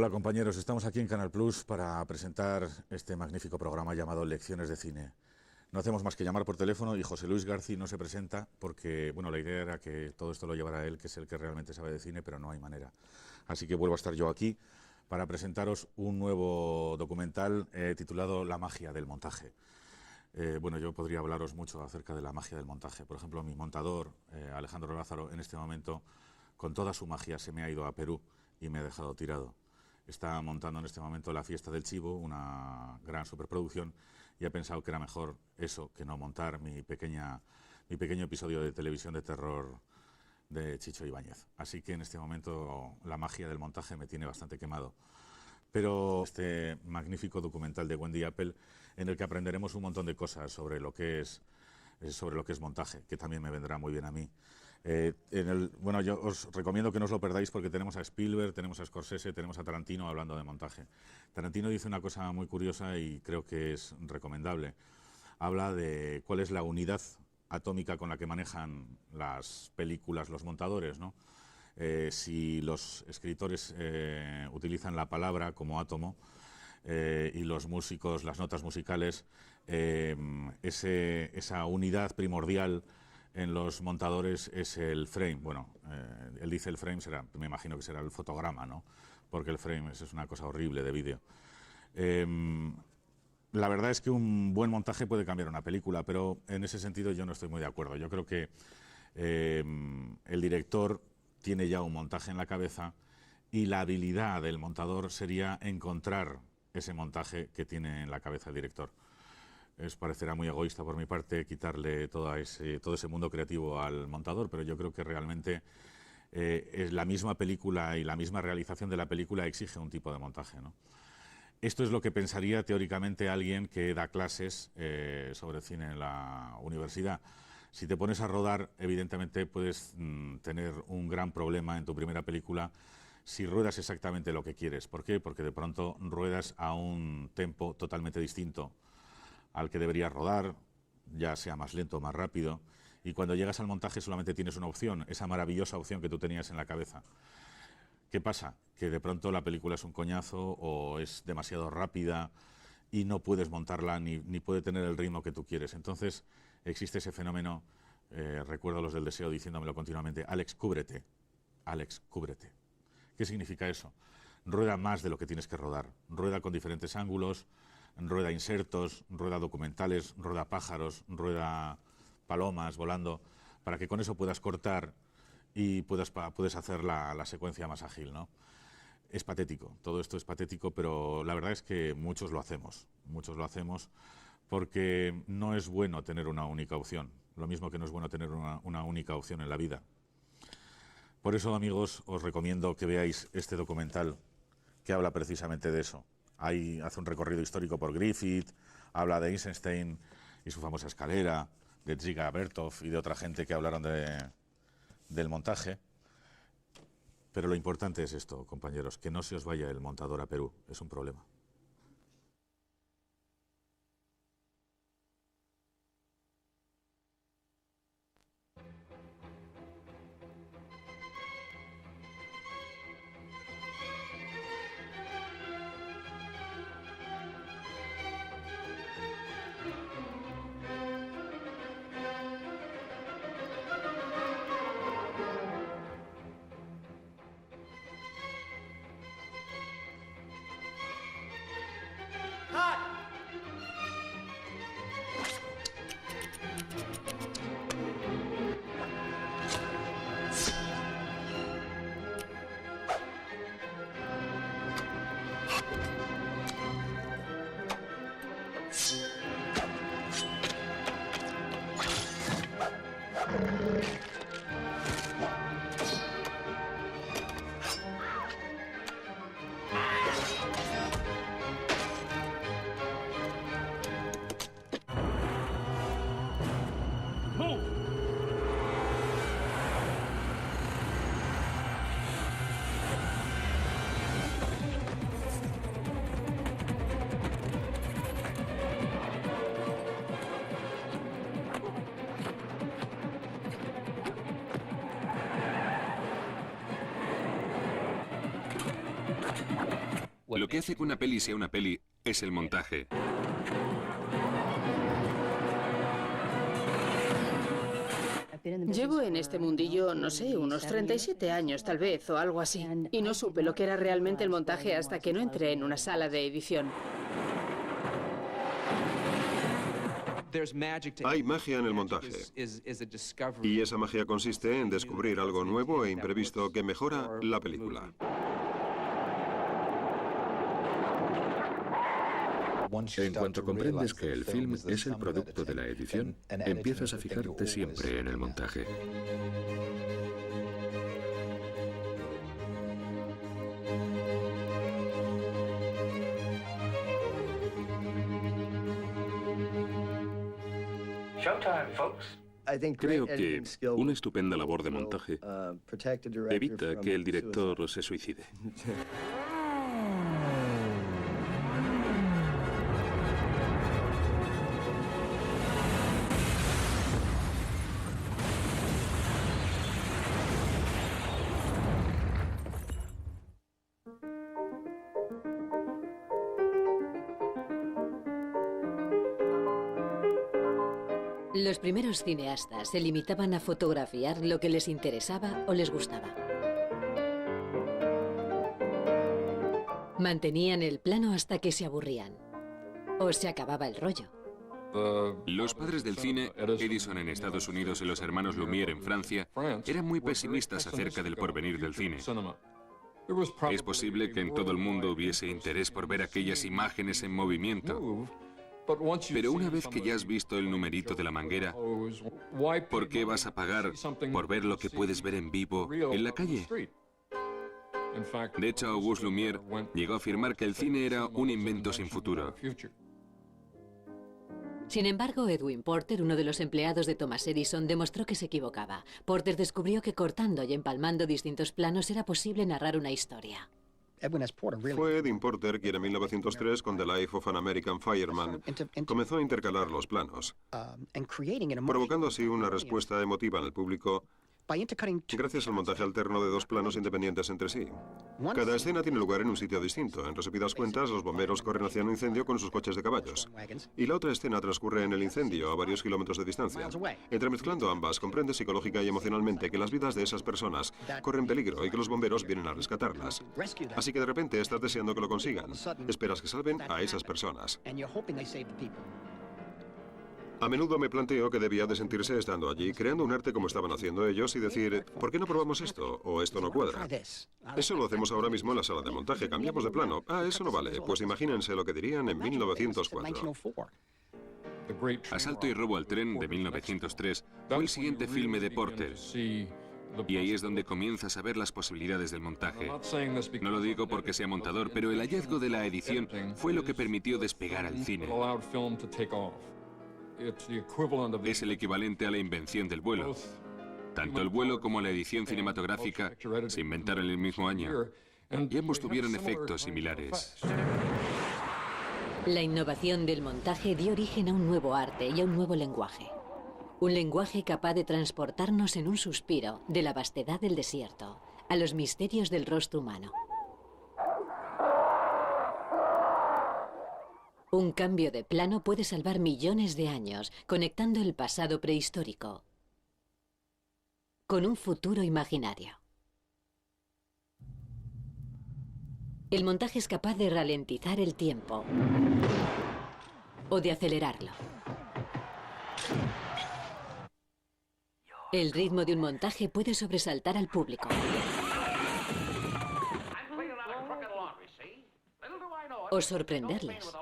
Hola compañeros, estamos aquí en Canal Plus para presentar este magnífico programa llamado Lecciones de Cine. No hacemos más que llamar por teléfono y José Luis García no se presenta porque, bueno, la idea era que todo esto lo llevara él, que es el que realmente sabe de cine, pero no hay manera. Así que vuelvo a estar yo aquí para presentaros un nuevo documental titulado La magia del montaje. Bueno, yo podría hablaros mucho acerca de la magia del montaje. Por ejemplo, mi montador, Alejandro Lázaro, en este momento, con toda su magia, se me ha ido a Perú y me ha dejado tirado. Está montando en este momento La fiesta del chivo, una gran superproducción, y ha pensado que era mejor eso que no montar mi pequeño episodio de televisión de terror de Chicho Ibáñez. Así que en este momento la magia del montaje me tiene bastante quemado. Pero este magnífico documental de Wendy Apple, en el que aprenderemos un montón de cosas sobre lo que es montaje, que también me vendrá muy bien a mí. Bueno, yo os recomiendo que no os lo perdáis porque tenemos a Spielberg, tenemos a Scorsese, tenemos a Tarantino hablando de montaje. Tarantino dice una cosa muy curiosa y creo que es recomendable. Habla de cuál es la unidad atómica con la que manejan las películas los montadores, ¿no? Si los escritores utilizan la palabra como átomo y los músicos las notas musicales, esa unidad primordial en los montadores es el frame. Bueno, él dice el frame, me imagino que será el fotograma, ¿no? Porque el frame es una cosa horrible de vídeo. La verdad es que un buen montaje puede cambiar una película, pero en ese sentido yo no estoy muy de acuerdo. Yo creo que el director tiene ya un montaje en la cabeza y la habilidad del montador sería encontrar ese montaje que tiene en la cabeza el director. Es parecerá muy egoísta por mi parte quitarle todo ese mundo creativo al montador, pero yo creo que realmente es la misma película y la misma realización de la película exige un tipo de montaje, ¿no? Esto es lo que pensaría teóricamente alguien que da clases sobre cine en la universidad. Si te pones a rodar, evidentemente puedes tener un gran problema en tu primera película si ruedas exactamente lo que quieres. ¿Por qué? Porque de pronto ruedas a un tempo totalmente distinto al que deberías rodar, ya sea más lento o más rápido, y cuando llegas al montaje solamente tienes una opción, esa maravillosa opción que tú tenías en la cabeza. ¿Qué pasa? Que de pronto la película es un coñazo o es demasiado rápida y no puedes montarla ni puede tener el ritmo que tú quieres. Entonces existe ese fenómeno, recuerdo a los del deseo diciéndomelo continuamente: Alex, cúbrete, Alex, cúbrete. ¿Qué significa eso? Rueda más de lo que tienes que rodar, rueda con diferentes ángulos, rueda insertos, rueda documentales, rueda pájaros, rueda palomas volando, para que con eso puedas cortar y puedes hacer la secuencia más ágil, ¿no? Es patético, todo esto es patético, pero la verdad es que muchos lo hacemos porque no es bueno tener una única opción, lo mismo que no es bueno tener una única opción en la vida. Por eso, amigos, os recomiendo que veáis este documental que habla precisamente de eso. Ahí hace un recorrido histórico por Griffith, habla de Eisenstein y su famosa escalera, de Dziga Vertov y de otra gente que hablaron del montaje. Pero lo importante es esto, compañeros, que no se os vaya el montador a Perú, es un problema. lo que hace que una peli sea una peli es el montaje. Llevo en este mundillo, no sé, unos 37 años tal vez, o algo así. Y no supe lo que era realmente el montaje hasta que no entré en una sala de edición. Hay magia en el montaje. Y esa magia consiste en descubrir algo nuevo e imprevisto que mejora la película. En cuanto comprendes que el film es el producto de la edición, empiezas a fijarte siempre en el montaje. Creo que una estupenda labor de montaje evita que el director se suicide. Los primeros cineastas se limitaban a fotografiar lo que les interesaba o les gustaba. Mantenían el plano hasta que se aburrían o se acababa el rollo. Los padres del cine, Edison en Estados Unidos y los hermanos Lumière en Francia, eran muy pesimistas acerca del porvenir del cine. Es posible que en todo el mundo hubiese interés por ver aquellas imágenes en movimiento. Pero una vez que ya has visto el numerito de la manguera, ¿por qué vas a pagar por ver lo que puedes ver en vivo en la calle? De hecho, Auguste Lumière llegó a afirmar que el cine era un invento sin futuro. Sin embargo, Edwin Porter, uno de los empleados de Thomas Edison, demostró que se equivocaba. Porter descubrió que cortando y empalmando distintos planos era posible narrar una historia. Fue Edwin Porter quien en 1903, con The Life of an American Fireman, comenzó a intercalar los planos, provocando así una respuesta emotiva en el público gracias al montaje alterno de dos planos independientes entre sí. Cada escena tiene lugar en un sitio distinto. En resumidas cuentas, los bomberos corren hacia un incendio con sus coches de caballos. Y la otra escena transcurre en el incendio, a varios kilómetros de distancia. Entremezclando ambas, comprende psicológica y emocionalmente que las vidas de esas personas corren peligro y que los bomberos vienen a rescatarlas. Así que de repente estás deseando que lo consigan. Esperas que salven a esas personas. A menudo me planteo que debía de sentirse estando allí, creando un arte como estaban haciendo ellos y decir, ¿por qué no probamos esto? O esto no cuadra. Eso lo hacemos ahora mismo en la sala de montaje, cambiamos de plano. Ah, eso no vale. Pues imagínense lo que dirían en 1904. Asalto y robo al tren, de 1903, fue el siguiente filme de Porter. Y ahí es donde comienzas a ver las posibilidades del montaje. No lo digo porque sea montador, pero el hallazgo de la edición fue lo que permitió despegar al cine. Es el equivalente a la invención del vuelo. Tanto el vuelo como la edición cinematográfica se inventaron en el mismo año y ambos tuvieron efectos similares. La innovación del montaje dio origen a un nuevo arte y a un nuevo lenguaje. Un lenguaje capaz de transportarnos en un suspiro de la vastedad del desierto a los misterios del rostro humano. Un cambio de plano puede salvar millones de años, conectando el pasado prehistórico con un futuro imaginario. El montaje es capaz de ralentizar el tiempo o de acelerarlo. El ritmo de un montaje puede sobresaltar al público o sorprenderles.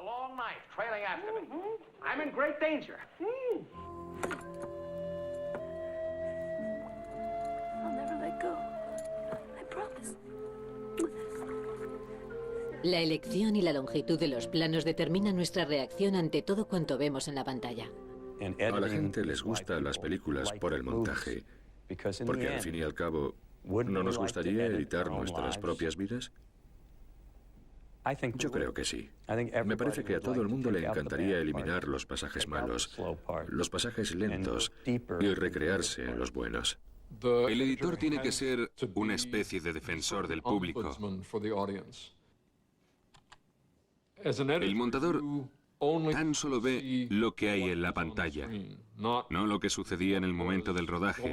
La elección y la longitud de los planos determinan nuestra reacción ante todo cuanto vemos en la pantalla. A la gente les gustan las películas por el montaje, porque al fin y al cabo, ¿no nos gustaría editar nuestras propias vidas? Yo creo que sí. Me parece que a todo el mundo le encantaría eliminar los pasajes malos, los pasajes lentos y recrearse en los buenos. El editor tiene que ser una especie de defensor del público. El montador tan solo ve lo que hay en la pantalla, no lo que sucedía en el momento del rodaje.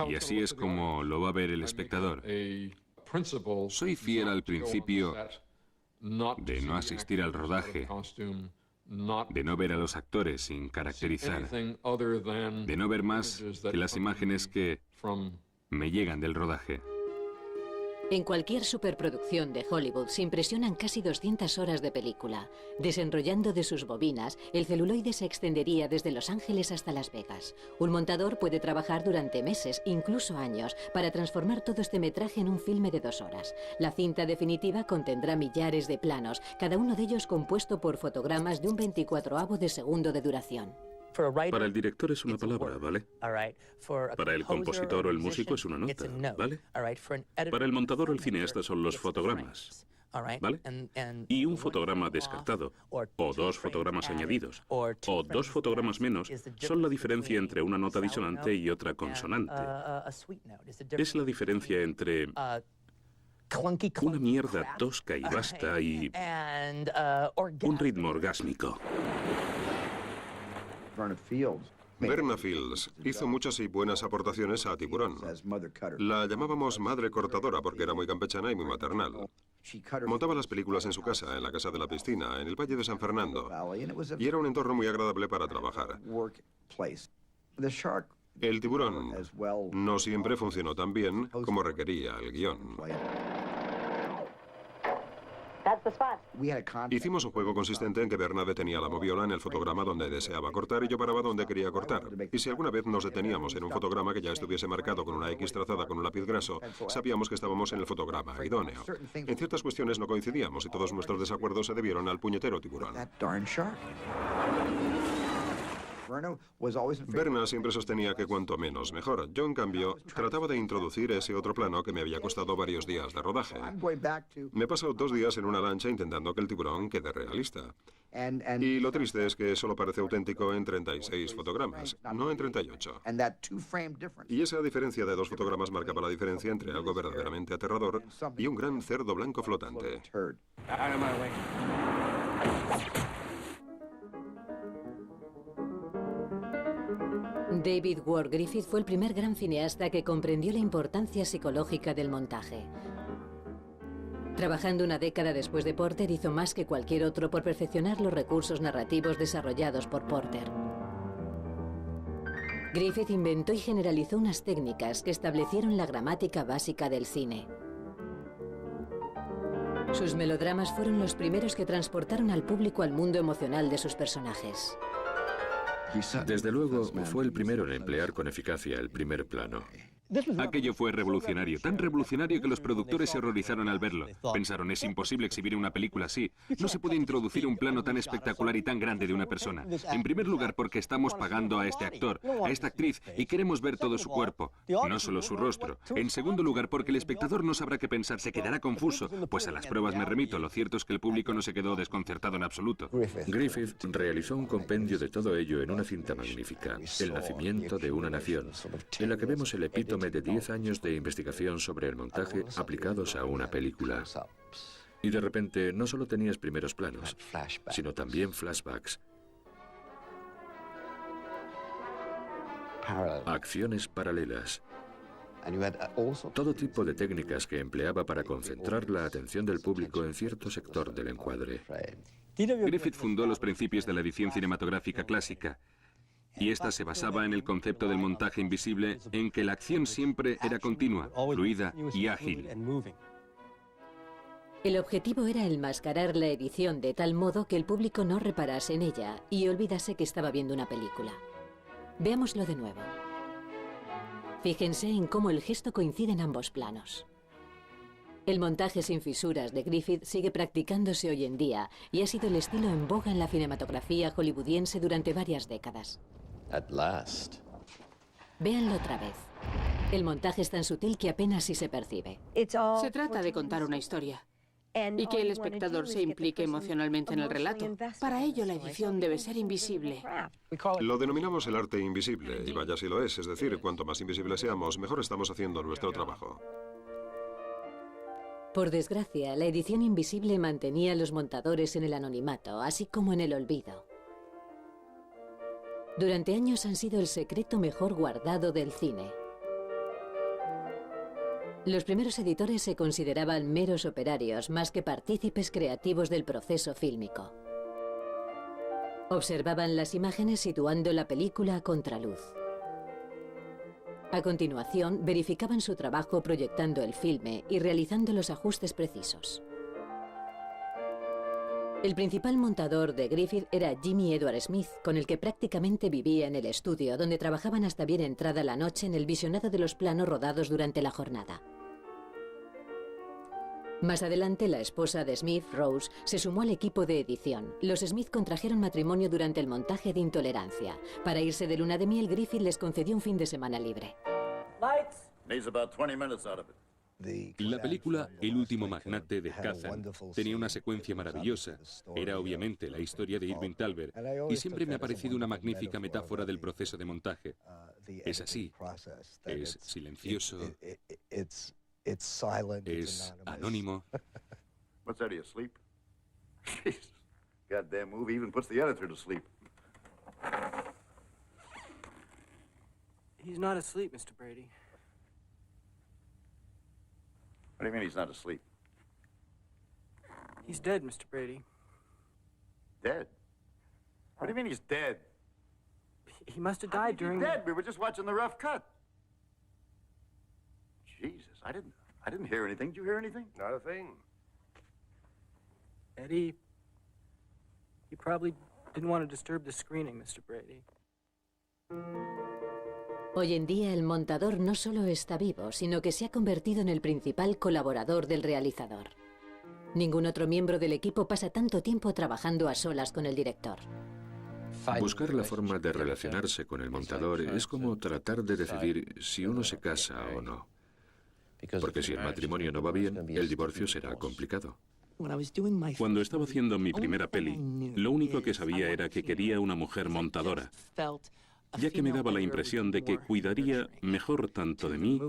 Y así es como lo va a ver el espectador. Soy fiel al principio de no asistir al rodaje, de no ver a los actores sin caracterizar, de no ver más que las imágenes que me llegan del rodaje. En cualquier superproducción de Hollywood se impresionan casi 200 horas de película. Desenrollando de sus bobinas, el celuloide se extendería desde Los Ángeles hasta Las Vegas. Un montador puede trabajar durante meses, incluso años, para transformar todo este metraje en un filme de 2 horas. La cinta definitiva contendrá millares de planos, cada uno de ellos compuesto por fotogramas de un 24avo de segundo de duración. Para el director es una palabra, ¿vale? Para el compositor o el músico es una nota, ¿vale? Para el montador o el cineasta son los fotogramas, ¿vale? Y un fotograma descartado, o 2 fotogramas añadidos, o 2 fotogramas menos, son la diferencia entre una nota disonante y otra consonante. Es la diferencia entre una mierda tosca y vasta y un ritmo orgásmico. Verna Fields hizo muchas y buenas aportaciones a Tiburón. La llamábamos madre cortadora porque era muy campechana y muy maternal. Montaba las películas en su casa, en la casa de la piscina, en el Valle de San Fernando, y era un entorno muy agradable para trabajar. El Tiburón no siempre funcionó tan bien como requería el guión. Hicimos un juego consistente en que Verna detenía la moviola en el fotograma donde deseaba cortar y yo paraba donde quería cortar. Y si alguna vez nos deteníamos en un fotograma que ya estuviese marcado con una X trazada con un lápiz graso, sabíamos que estábamos en el fotograma idóneo. En ciertas cuestiones no coincidíamos y todos nuestros desacuerdos se debieron al puñetero tiburón. Verna siempre sostenía que cuanto menos mejor. Yo, en cambio, trataba de introducir ese otro plano que me había costado varios días de rodaje. Me he pasado 2 días en una lancha intentando que el tiburón quede realista. Y lo triste es que solo parece auténtico en 36 fotogramas, no en 38. Y esa diferencia de 2 fotogramas marcaba la diferencia entre algo verdaderamente aterrador y un gran cerdo blanco flotante. David Ward Griffith fue el primer gran cineasta que comprendió la importancia psicológica del montaje. Trabajando una década después de Porter, hizo más que cualquier otro por perfeccionar los recursos narrativos desarrollados por Porter. Griffith inventó y generalizó unas técnicas que establecieron la gramática básica del cine. Sus melodramas fueron los primeros que transportaron al público al mundo emocional de sus personajes. Desde luego, fue el primero en emplear con eficacia el primer plano. Aquello fue revolucionario, tan revolucionario que los productores se horrorizaron al verlo. Pensaron, es imposible exhibir una película así. No se puede introducir un plano tan espectacular y tan grande de una persona. En primer lugar, porque estamos pagando a este actor, a esta actriz, y queremos ver todo su cuerpo, no solo su rostro. En segundo lugar, porque el espectador no sabrá qué pensar, se quedará confuso. Pues a las pruebas me remito. Lo cierto es que el público no se quedó desconcertado en absoluto. Griffith realizó un compendio de todo ello en una cinta magnífica, El nacimiento de una nación, en la que vemos el epítome de 10 años de investigación sobre el montaje aplicados a una película. Y de repente no solo tenías primeros planos, sino también flashbacks, acciones paralelas, todo tipo de técnicas que empleaba para concentrar la atención del público en cierto sector del encuadre. Griffith fundó los principios de la edición cinematográfica clásica, y esta se basaba en el concepto del montaje invisible, en que la acción siempre era continua, fluida y ágil. El objetivo era enmascarar la edición de tal modo que el público no reparase en ella y olvidase que estaba viendo una película. Veámoslo de nuevo. Fíjense en cómo el gesto coincide en ambos planos. El montaje sin fisuras de Griffith sigue practicándose hoy en día y ha sido el estilo en boga en la cinematografía hollywoodiense durante varias décadas. Véanlo otra vez. El montaje es tan sutil que apenas si se percibe. Se trata de contar una historia y que el espectador se implique emocionalmente en el relato. Para ello, la edición debe ser invisible. Lo denominamos el arte invisible, y vaya si lo es decir, cuanto más invisibles seamos, mejor estamos haciendo nuestro trabajo. Por desgracia, la edición invisible mantenía a los montadores en el anonimato, así como en el olvido. Durante años han sido el secreto mejor guardado del cine. Los primeros editores se consideraban meros operarios, más que partícipes creativos del proceso fílmico. Observaban las imágenes situando la película a contraluz. A continuación, verificaban su trabajo proyectando el filme y realizando los ajustes precisos. El principal montador de Griffith era Jimmy Edward Smith, con el que prácticamente vivía en el estudio, donde trabajaban hasta bien entrada la noche en el visionado de los planos rodados durante la jornada. Más adelante, la esposa de Smith, Rose, se sumó al equipo de edición. Los Smith contrajeron matrimonio durante el montaje de Intolerancia. Para irse de luna de miel, Griffith les concedió un fin de semana libre. La película El último magnate de Kazan tenía una secuencia maravillosa. Era obviamente la historia de Irving Thalberg y siempre me ha parecido una magnífica metáfora del proceso de montaje. Es así, es silencioso, es anónimo. What's that, are you asleep? Jesus, goddamn movie even puts the editor to sleep. He's not asleep, Mr. Brady. What do you mean he's not asleep? He's dead, Mr. Brady. Dead? What do you mean he's dead? He must have died during... He's dead. We were just watching the rough cut. Jesus, I didn't hear anything. Did you hear anything? Not a thing. Eddie, you probably didn't want to disturb the screening, Mr. Brady. Hoy en día el montador no solo está vivo, sino que se ha convertido en el principal colaborador del realizador. Ningún otro miembro del equipo pasa tanto tiempo trabajando a solas con el director. Buscar la forma de relacionarse con el montador es como tratar de decidir si uno se casa o no. Porque si el matrimonio no va bien, el divorcio será complicado. Cuando estaba haciendo mi primera peli, lo único que sabía era que quería una mujer montadora, ya que me daba la impresión de que cuidaría mejor tanto de mí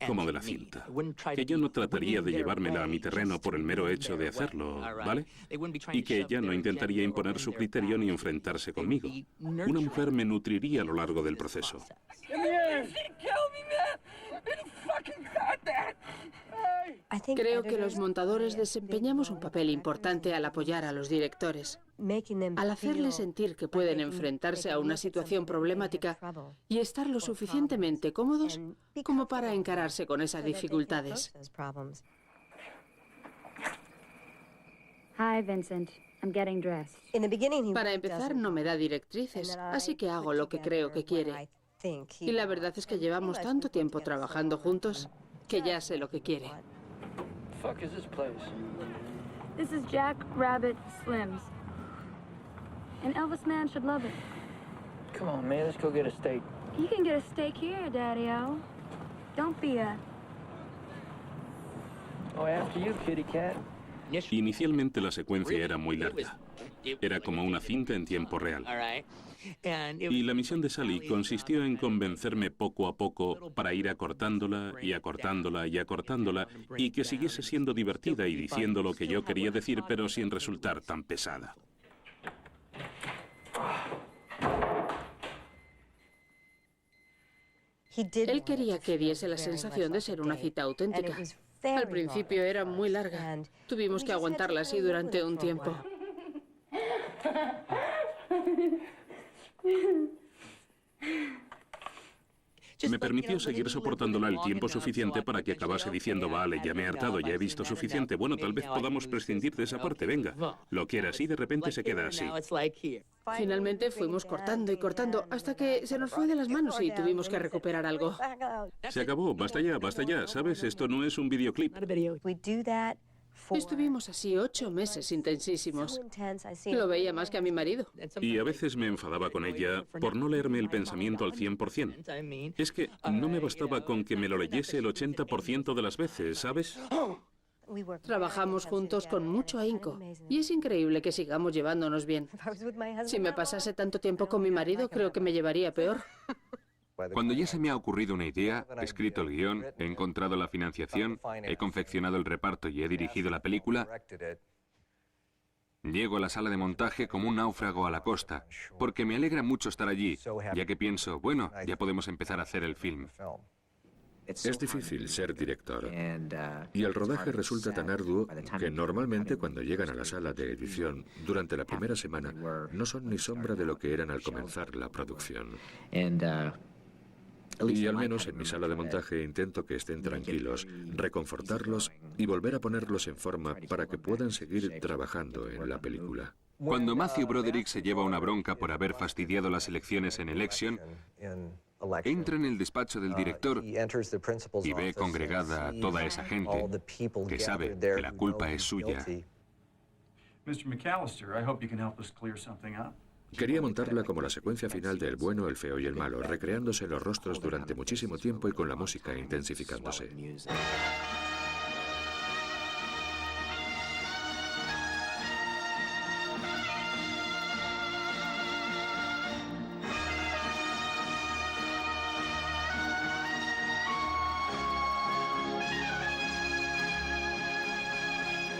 como de la cinta. Que yo no trataría de llevármela a mi terreno por el mero hecho de hacerlo, ¿vale? Y que ella no intentaría imponer su criterio ni enfrentarse conmigo. Una mujer me nutriría a lo largo del proceso. Creo que los montadores desempeñamos un papel importante al apoyar a los directores, al hacerles sentir que pueden enfrentarse a una situación problemática y estar lo suficientemente cómodos como para encararse con esas dificultades. Hi, Vincent. I'm getting dressed. Para empezar, no me da directrices, así que hago lo que creo que quiere. Y la verdad es que llevamos tanto tiempo trabajando juntos que ya sé lo que quiere. Fuck is this place? This is Jack Rabbit Slim's. An Elvis man should love it. Come on, man, let's go get a steak. You can get a steak here, Daddy-O. Don't be a... Oh, after you, kitty cat. Inicialmente la secuencia era muy larga. Era como una cinta en tiempo real. Y la misión de Sally consistió en convencerme poco a poco para ir acortándola y acortándola y acortándola y que siguiese siendo divertida y diciendo lo que yo quería decir, pero sin resultar tan pesada. Él quería que diese la sensación de ser una cita auténtica. Al principio era muy larga. Tuvimos que aguantarla así durante un tiempo. Me permitió seguir soportándola el tiempo suficiente para que acabase diciendo, vale, ya me he hartado, ya he visto suficiente. Bueno, tal vez podamos prescindir de esa parte, venga. Lo quiere así, de repente se queda así. Finalmente fuimos cortando y cortando hasta que se nos fue de las manos y tuvimos que recuperar algo. Se acabó, basta ya, ¿sabes? Esto no es un videoclip. Estuvimos así 8 meses intensísimos. Lo veía más que a mi marido. Y a veces me enfadaba con ella por no leerme el pensamiento al 100%. Es que no me bastaba con que me lo leyese el 80% de las veces, ¿sabes? Trabajamos juntos con mucho ahínco y es increíble que sigamos llevándonos bien. Si me pasase tanto tiempo con mi marido, creo que me llevaría peor. Cuando ya se me ha ocurrido una idea, he escrito el guión, he encontrado la financiación, he confeccionado el reparto y he dirigido la película, llego a la sala de montaje como un náufrago a la costa, porque me alegra mucho estar allí, ya que pienso, bueno, ya podemos empezar a hacer el film. Es difícil ser director, y el rodaje resulta tan arduo que normalmente cuando llegan a la sala de edición durante la primera semana no son ni sombra de lo que eran al comenzar la producción. Y al menos en mi sala de montaje intento que estén tranquilos, reconfortarlos y volver a ponerlos en forma para que puedan seguir trabajando en la película. Cuando Matthew Broderick se lleva una bronca por haber fastidiado las elecciones en Election, entra en el despacho del director y ve congregada a toda esa gente que sabe que la culpa es suya. Mr. McAllister, I hope you can help us clear something up. Quería montarla como la secuencia final de El bueno, el feo y el malo, recreándose en los rostros durante muchísimo tiempo y con la música intensificándose.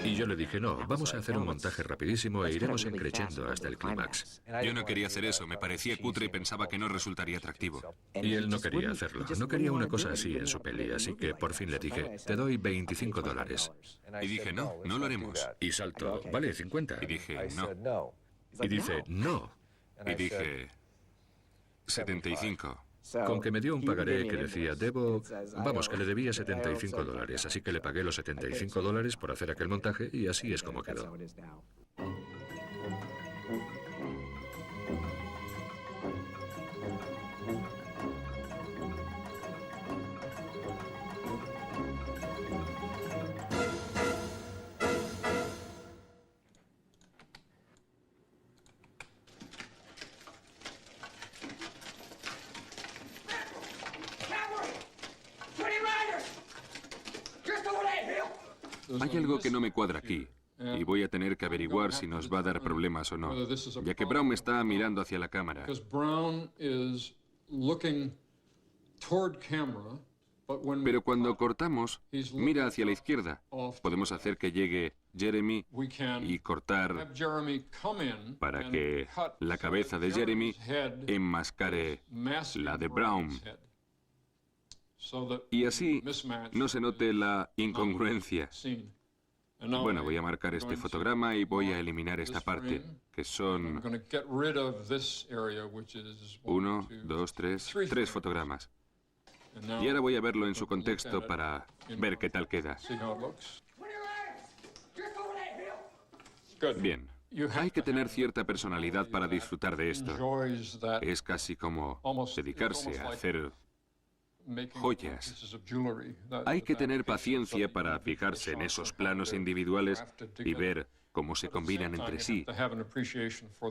Y yo le dije, no, vamos a hacer un montaje rapidísimo e iremos encrechendo hasta el clímax. Yo no quería hacer eso, me parecía cutre y pensaba que no resultaría atractivo. Y él no quería hacerlo, no quería una cosa así en su peli, así que por fin le dije, te doy $25. Y dije, no, no lo haremos. Y saltó, vale, 50. Y dije, no. Y dice, no. Y dije, 75. Con que me dio un pagaré que decía, vamos, que le debía $75, así que le pagué los $75 por hacer aquel montaje y así es como quedó. Hay algo que no me cuadra aquí, y voy a tener que averiguar si nos va a dar problemas o no, ya que Brown me está mirando hacia la cámara. Pero cuando cortamos, mira hacia la izquierda. Podemos hacer que llegue Jeremy y cortar para que la cabeza de Jeremy enmascare la de Brown. Y así no se note la incongruencia. Bueno, voy a marcar este fotograma y voy a eliminar esta parte, que son 1, 2, 3 fotogramas. Y ahora voy a verlo en su contexto para ver qué tal queda. Bien, hay que tener cierta personalidad para disfrutar de esto. Es casi como dedicarse a hacer joyas. Hay que tener paciencia para fijarse en esos planos individuales y ver cómo se combinan entre sí.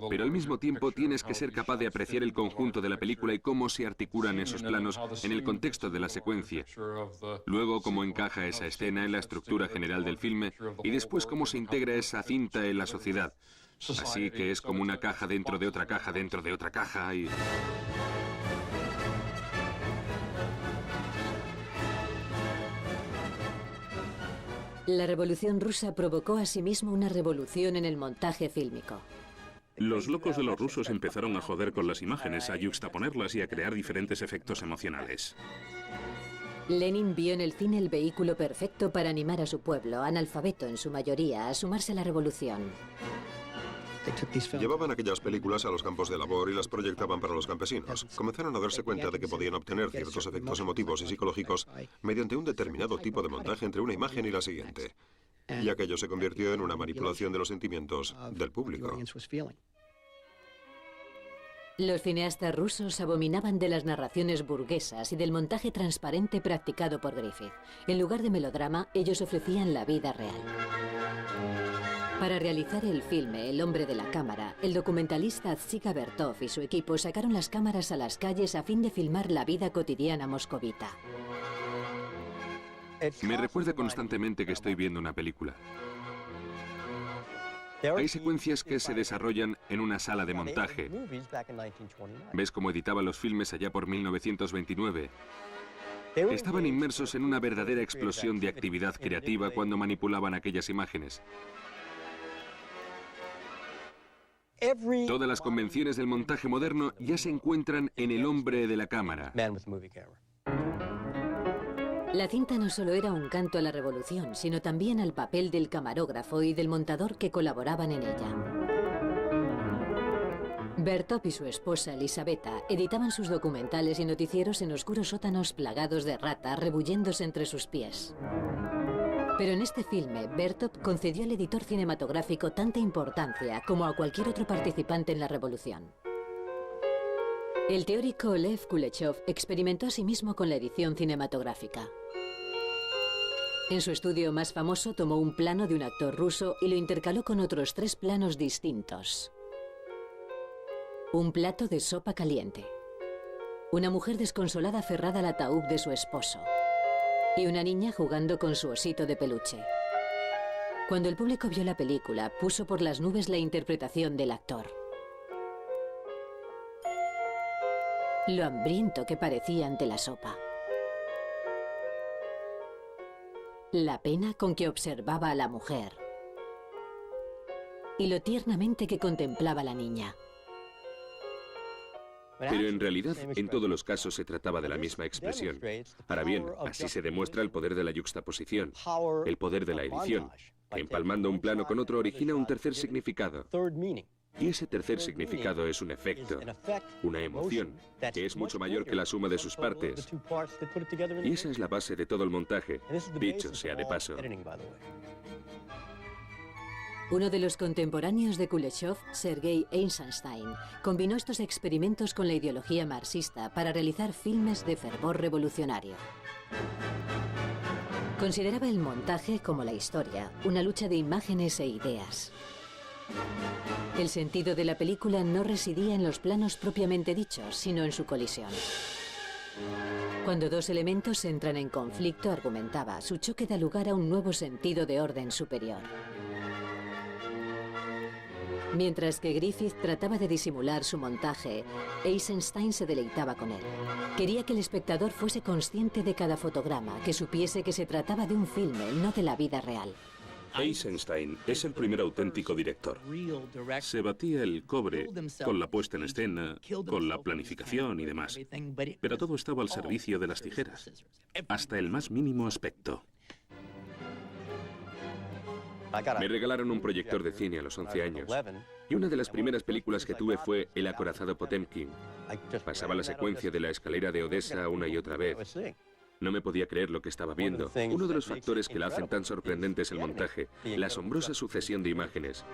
Pero al mismo tiempo tienes que ser capaz de apreciar el conjunto de la película y cómo se articulan esos planos en el contexto de la secuencia. Luego cómo encaja esa escena en la estructura general del filme y después cómo se integra esa cinta en la sociedad. Así que es como una caja dentro de otra caja dentro de otra caja y... La Revolución Rusa provocó asimismo una revolución en el montaje fílmico. Los locos de los rusos empezaron a joder con las imágenes, a yuxtaponerlas y a crear diferentes efectos emocionales. Lenin vio en el cine el vehículo perfecto para animar a su pueblo, analfabeto en su mayoría, a sumarse a la revolución. Llevaban aquellas películas a los campos de labor y las proyectaban para los campesinos. Comenzaron a darse cuenta de que podían obtener ciertos efectos emotivos y psicológicos mediante un determinado tipo de montaje entre una imagen y la siguiente. Y aquello se convirtió en una manipulación de los sentimientos del público. Los cineastas rusos abominaban de las narraciones burguesas y del montaje transparente practicado por Griffith. En lugar de melodrama, ellos ofrecían la vida real. Para realizar el filme El hombre de la cámara, el documentalista Zika Bertov y su equipo sacaron las cámaras a las calles a fin de filmar la vida cotidiana moscovita. Me recuerda constantemente que estoy viendo una película. Hay secuencias que se desarrollan en una sala de montaje. ¿Ves cómo editaban los filmes allá por 1929? Estaban inmersos en una verdadera explosión de actividad creativa cuando manipulaban aquellas imágenes. Todas las convenciones del montaje moderno ya se encuentran en el hombre de la cámara. La cinta no solo era un canto a la revolución, sino también al papel del camarógrafo y del montador que colaboraban en ella. Bertop y su esposa Elisabetta editaban sus documentales y noticieros en oscuros sótanos plagados de ratas rebulléndose entre sus pies. Pero en este filme, Bertop concedió al editor cinematográfico tanta importancia como a cualquier otro participante en la revolución. El teórico Lev Kuleshov experimentó asimismo con la edición cinematográfica. En su estudio más famoso tomó un plano de un actor ruso y lo intercaló con otros 3 planos distintos. Un plato de sopa caliente. Una mujer desconsolada aferrada al ataúd de su esposo. Y una niña jugando con su osito de peluche. Cuando el público vio la película, puso por las nubes la interpretación del actor. Lo hambriento que parecía ante la sopa. La pena con que observaba a la mujer. Y lo tiernamente que contemplaba a la niña. Pero en realidad, en todos los casos se trataba de la misma expresión. Ahora bien, así se demuestra el poder de la yuxtaposición, el poder de la edición, que empalmando un plano con otro origina un tercer significado. Y ese tercer significado es un efecto, una emoción, que es mucho mayor que la suma de sus partes. Y esa es la base de todo el montaje, dicho sea de paso. Uno de los contemporáneos de Kuleshov, Sergei Eisenstein, combinó estos experimentos con la ideología marxista para realizar filmes de fervor revolucionario. Consideraba el montaje, como la historia, una lucha de imágenes e ideas. El sentido de la película no residía en los planos propiamente dichos, sino en su colisión. Cuando 2 elementos entran en conflicto, argumentaba, su choque da lugar a un nuevo sentido de orden superior. Mientras que Griffith trataba de disimular su montaje, Eisenstein se deleitaba con él. Quería que el espectador fuese consciente de cada fotograma, que supiese que se trataba de un filme, no de la vida real. Eisenstein es el primer auténtico director. Se batía el cobre con la puesta en escena, con la planificación y demás. Pero todo estaba al servicio de las tijeras, hasta el más mínimo aspecto. Me regalaron un proyector de cine a los 11 años. Y una de las primeras películas que tuve fue El acorazado Potemkin. Pasaba la secuencia de la escalera de Odessa una y otra vez. No me podía creer lo que estaba viendo. Uno de los factores que la hacen tan sorprendente es el montaje, la asombrosa sucesión de imágenes.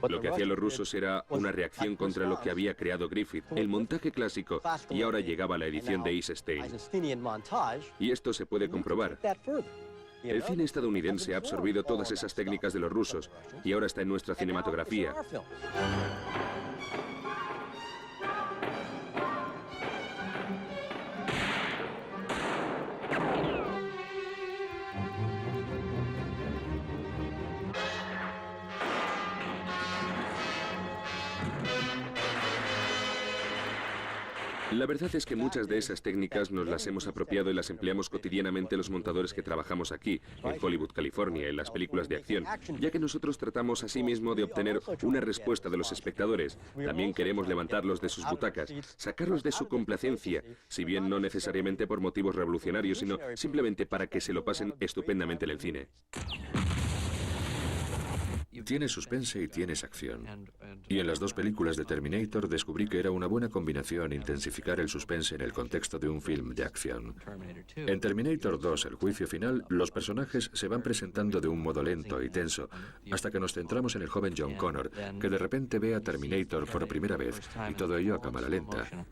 Lo que hacían los rusos era una reacción contra lo que había creado Griffith, el montaje clásico, y ahora llegaba la edición de Eisenstein. Y esto se puede comprobar. El cine estadounidense ha absorbido todas esas técnicas de los rusos y ahora está en nuestra cinematografía. La verdad es que muchas de esas técnicas nos las hemos apropiado y las empleamos cotidianamente los montadores que trabajamos aquí, en Hollywood, California, en las películas de acción, ya que nosotros tratamos asimismo de obtener una respuesta de los espectadores. También queremos levantarlos de sus butacas, sacarlos de su complacencia, si bien no necesariamente por motivos revolucionarios, sino simplemente para que se lo pasen estupendamente en el cine. Tienes suspense y tienes acción. Y en las 2 películas de Terminator descubrí que era una buena combinación intensificar el suspense en el contexto de un film de acción. En Terminator 2, el juicio final, los personajes se van presentando de un modo lento y tenso, hasta que nos centramos en el joven John Connor, que de repente ve a Terminator por primera vez, y todo ello a cámara lenta.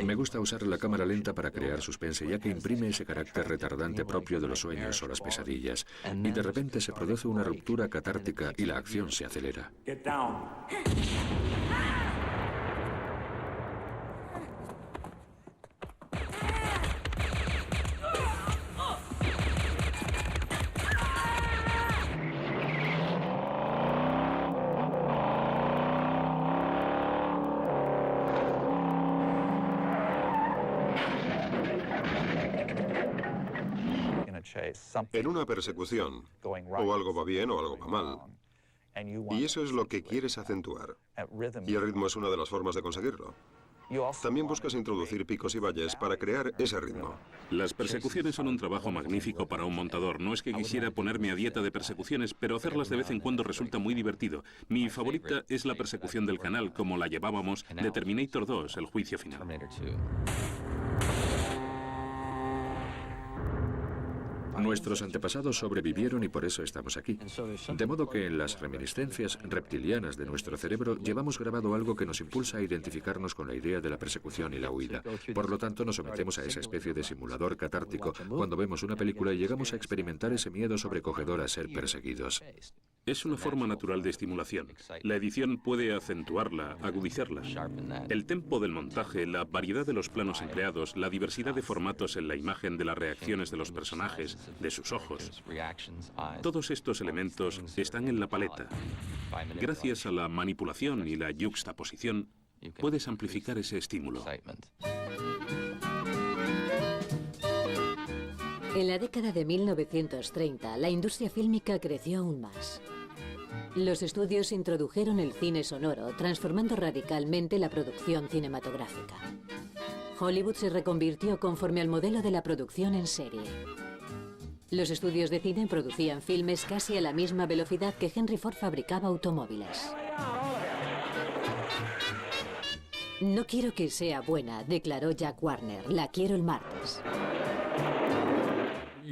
Me gusta usar la cámara lenta para crear suspense, ya que imprime ese carácter retardante propio de los sueños o las pesadillas. Y de repente se produce una ruptura catártica y la acción se acelera. en una persecución, o algo va bien o algo va mal. Y eso es lo que quieres acentuar. Y el ritmo es una de las formas de conseguirlo. También buscas introducir picos y valles para crear ese ritmo. Las persecuciones son un trabajo magnífico para un montador. No es que quisiera ponerme a dieta de persecuciones, pero hacerlas de vez en cuando resulta muy divertido. Mi favorita es la persecución del canal, como la llevábamos de Terminator 2, el juicio final. Nuestros antepasados sobrevivieron y por eso estamos aquí. De modo que en las reminiscencias reptilianas de nuestro cerebro llevamos grabado algo que nos impulsa a identificarnos con la idea de la persecución y la huida. Por lo tanto, nos sometemos a esa especie de simulador catártico cuando vemos una película y llegamos a experimentar ese miedo sobrecogedor a ser perseguidos. Es una forma natural de estimulación. La edición puede acentuarla, agudizarla. El tempo del montaje, la variedad de los planos empleados, la diversidad de formatos en la imagen de las reacciones de los personajes, de sus ojos. Todos estos elementos están en la paleta. Gracias a la manipulación y la yuxtaposición, puedes amplificar ese estímulo. En la década de 1930, la industria fílmica creció aún más. Los estudios introdujeron el cine sonoro, transformando radicalmente la producción cinematográfica. Hollywood se reconvirtió conforme al modelo de la producción en serie. Los estudios de cine producían filmes casi a la misma velocidad que Henry Ford fabricaba automóviles. No quiero que sea buena, declaró Jack Warner. La quiero el martes.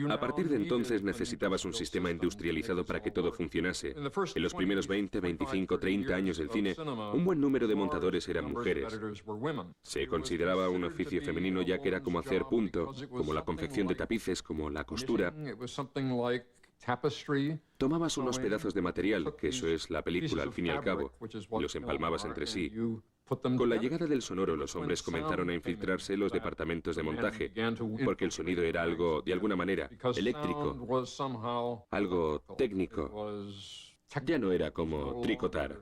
A partir de entonces necesitabas un sistema industrializado para que todo funcionase. En los primeros 20, 25, 30 años del cine, un buen número de montadores eran mujeres. Se consideraba un oficio femenino ya que era como hacer punto, como la confección de tapices, como la costura. Tomabas unos pedazos de material, que eso es la película al fin y al cabo, y los empalmabas entre sí. Con la llegada del sonoro, los hombres comenzaron a infiltrarse en los departamentos de montaje, porque el sonido era algo, de alguna manera, eléctrico, algo técnico. Ya no era como tricotar.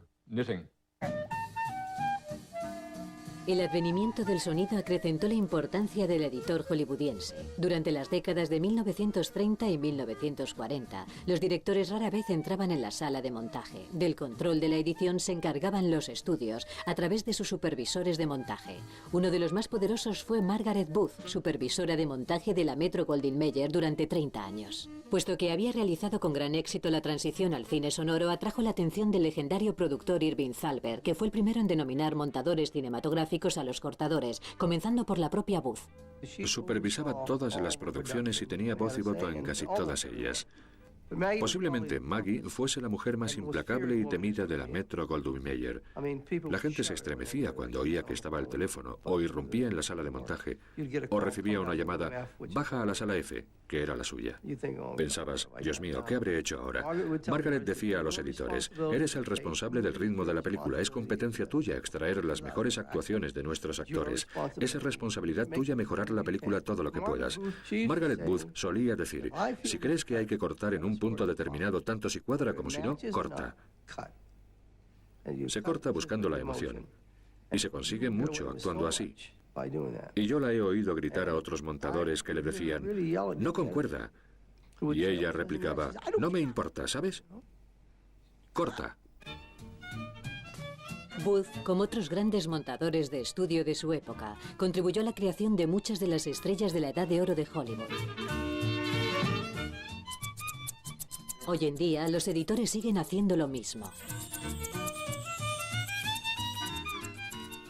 El advenimiento del sonido acrecentó la importancia del editor hollywoodiense. Durante las décadas de 1930 y 1940, los directores rara vez entraban en la sala de montaje. Del control de la edición se encargaban los estudios, a través de sus supervisores de montaje. Uno de los más poderosos fue Margaret Booth, supervisora de montaje de la Metro-Goldwyn-Mayer durante 30 años. Puesto que había realizado con gran éxito la transición al cine sonoro, atrajo la atención del legendario productor Irving Thalberg, que fue el primero en denominar montadores cinematográficos a los cortadores, comenzando por la propia Booth. Supervisaba todas las producciones y tenía voz y voto en casi todas ellas. Posiblemente Maggie fuese la mujer más implacable y temida de la Metro-Goldwyn-Mayer. La gente se estremecía cuando oía que estaba al teléfono, o irrumpía en la sala de montaje, o recibía una llamada, baja a la sala F, que era la suya. Pensabas, Dios mío, ¿qué habré hecho ahora? Margaret decía a los editores, eres el responsable del ritmo de la película, es competencia tuya extraer las mejores actuaciones de nuestros actores. Es responsabilidad tuya mejorar la película todo lo que puedas. Margaret Booth solía decir, si crees que hay que cortar en un punto determinado tanto si cuadra como si no, corta. Se corta buscando la emoción. Y se consigue mucho actuando así. Y yo la he oído gritar a otros montadores que le decían, no concuerda. Y ella replicaba, no me importa, ¿sabes? Corta. Booth, como otros grandes montadores de estudio de su época, contribuyó a la creación de muchas de las estrellas de la Edad de Oro de Hollywood. Hoy en día, los editores siguen haciendo lo mismo.